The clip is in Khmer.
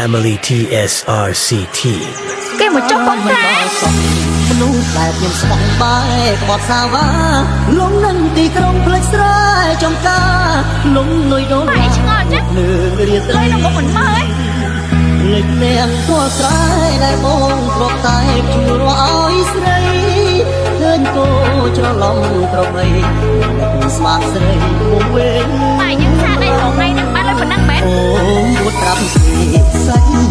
Family TSRCT គេមកចុះបងតាមនុស្សដែលមានស្មោះបែកបត់សាវ៉ាលំនឹងទីក្រុងផ្លេចស្រែចំការលំនុយដូនបាយឆ្ងល់ចាស់លើរៀបលុយនឹងមកមិនមើលលេចទាំងทั่วស្រែដែលបងគ្របតែជួរឲ្យស្រីឃើញគោច្រឡំក្របីស្មាតស្រីមកវិញបាយយើងសាកឯងហងឯងនឹងបានលុយប៉ុណ្ណឹងមែនអូងួតប្រាប់ពីសាច់